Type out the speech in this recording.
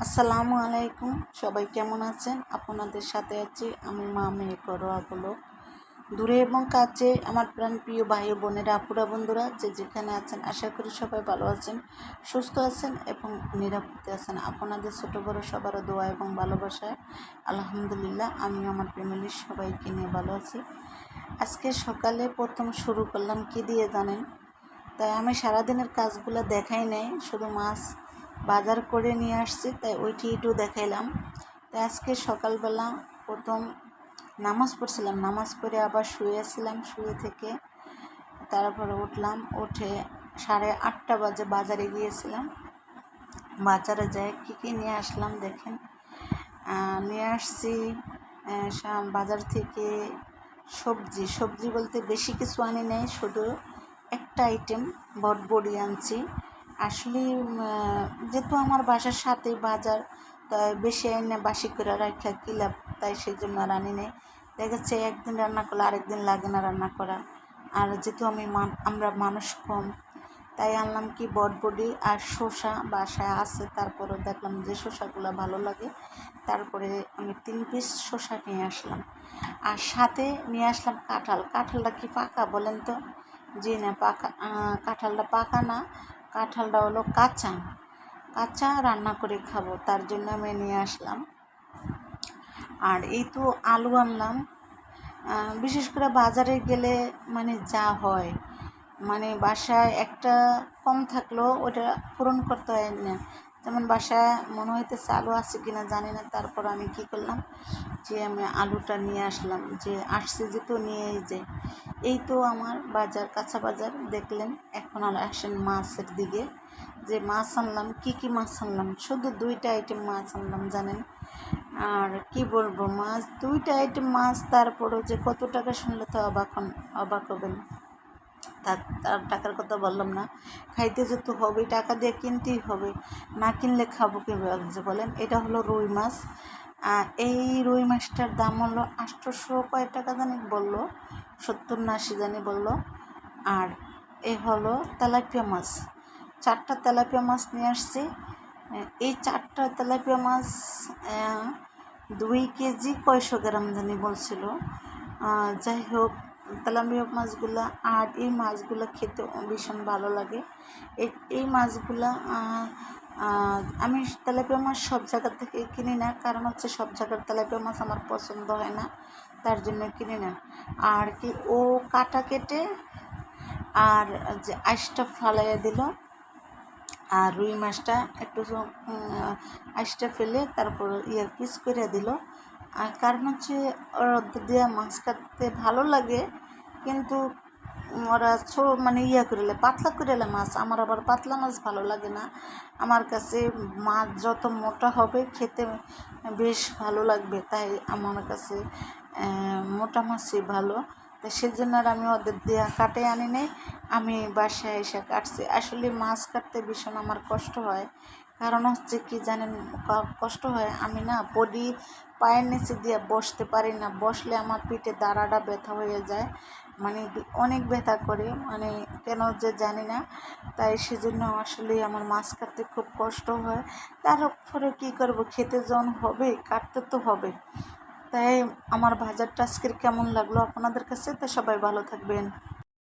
আসসালামু আলাইকুম। সবাই কেমন আছেন? আপনাদের সাথে আছি আমি মা মেয়ে করোয়াগুলো। দূরে এবং কাছে আমার প্রাণপ্রিয় ভাই ও বোনেরা, আপুরা, বন্ধুরা যে যেখানে আছেন, আশা করি সবাই ভালো আছেন, সুস্থ আছেন এবং নিরাপদে আছেন। আপনাদের ছোটো বড়ো সবারও দোয়া এবং ভালোবাসায় আলহামদুলিল্লাহ আমি আমার ফ্যামিলির সবাইকে নিয়ে ভালো আছি। আজকে সকালে প্রথম শুরু করলাম কি দিয়ে জানেন? তাই আমি সারাদিনের কাজগুলো দেখাই নাই, শুধু মাছ বাজার করে নিয়ে আসছি, তাই ওইটি একটু দেখাইলাম। তাই আজকে সকালবেলা প্রথম নামাজ পড়ছিলাম, নামাজ পড়ে আবার শুয়েছিলাম, শুয়ে থেকে তারপরে উঠলাম, উঠে 8:30 বাজে বাজারে গিয়েছিলাম। বাজারে যাই কী কী নিয়ে আসলাম দেখেন। নিয়ে আসছি বাজার থেকে সবজি বলতে বেশি কিছু আনি নাই, শুধু একটা আইটেম বটবড়ি আনছি। আসলে যেহেতু আমার বাসার সাথে বাজার, তাই বেশি আইনে বাসি করে রাখা কি লাভ, তাই সেই জন্য আর আনি নেই। দেখা যাচ্ছে একদিন রান্না করলে আরেকদিন লাগে না রান্না করা, আর যেহেতু আমরা মানুষ কম, তাই আনলাম কি বটবড়ি আর শসা বাসায় আছে। তারপরে দেখলাম যে শসাগুলো ভালো লাগে, তারপরে আমি 3 পিস শসা নিয়ে আসলাম। আর সাথে নিয়ে আসলাম কাঁঠালটা কি পাকা বলেন তো? জি না, পাকা কাঁঠালটা পাকা না, কাঁঠালটা হলো কাঁচা রান্না করে খাবো, তার জন্য আমি নিয়ে আসলাম। আর এই তো আলু আনলাম। বিশেষ করে বাজারে গেলে যা হয়, বাসায় একটা কম থাকলেও ওটা পূরণ করতে হয় না। যেমন বাসায় মনে হইতেছে আলু আছে কিনা জানি না, তারপর আমি কি করলাম যে আমি আলুটা নিয়ে আসলাম, যে আসছে যেহেতু নিয়েই যে এই তো আমার বাজার, কাঁচা বাজার দেখলেন। এখন আর আসেন মাছের দিকে, যে মাছ আনলাম। কি মাছ আনলাম? শুধু 2টা আইটেম মাছ আনলাম জানেন। আর কি বলবো, মাছ 2টা আইটেম মাছ, তারপরও যে কত টাকা শুনলে তো অবাক হবেন। তার টাকার কথা বললাম না, খাইতে যেতে হবে, টাকা দিয়ে কিনতেই হবে, না কিনলে খাবো কীভাবে যে বলেন। এটা হলো রুই মাছ। এই রুই মাছটার দাম হলো 800 কয় টাকা জানি বললো, 70 না 80 জানি বললো। আর এই হলো তেলাপিয়া মাছ, 4টা তেলাপিয়া মাছ নিয়ে আসছি। এই 4টা তেলাপিয়া মাছ 2 কেজি কয়শো গ্রাম জানি বলছিল। যাই হোক, তেলাপিয়া মাছগুলো আর এই মাছগুলো খেতে ভীষণ ভালো লাগে। এই মাছগুলো আমি তেলাপিয়া মাছ সব জায়গা থেকে কিনি না, কারণ হচ্ছে সব জায়গার তেলাপিয়া মাছ আমার পছন্দ হয় না, তার জন্য কিনি না। আর কি ও কাটা কেটে আর যে আইসটা ফালাইয়া দিল, আর রুই মাছটা একটু আইসটা ফেলে তারপর পিস করে দিল। আর কারণ হচ্ছে ওরা দিয়ে মাছ কাটতে ভালো লাগে, কিন্তু ওরা করলে পাতলা করলে মাছ, আমার আবার পাতলা মাছ ভালো লাগে না। আমার কাছে মাছ যত মোটা হবে খেতে বেশ ভালো লাগবে, তাই আমার কাছে মোটা মাছই ভালো। তো সেজন্য আর আমি ওদের দিয়ে কাটে আনি নেই, আমি বাসায় এসে কাটছি। আসলে মাছ কাটতে ভীষণ আমার কষ্ট হয়, কারণ হচ্ছে কি জানেন কষ্ট হয়, আমি না বডি পায়ের নিচে দিয়ে বসতে পারি না, বসলে আমার পিঠে দাঁড়াটা ব্যথা হয়ে যায়, অনেক ব্যথা করে, কেন যে জানি না। তাই সেজন্য আসলে আমার মাছ কাটতে খুব কষ্ট হয়। তারপরে কী করব, খেতে যখন হবে কাটতে তো হবে। তাই আমার বাজারটা আজকের কেমন লাগলো আপনাদের কাছে? তো সবাই ভালো থাকবেন।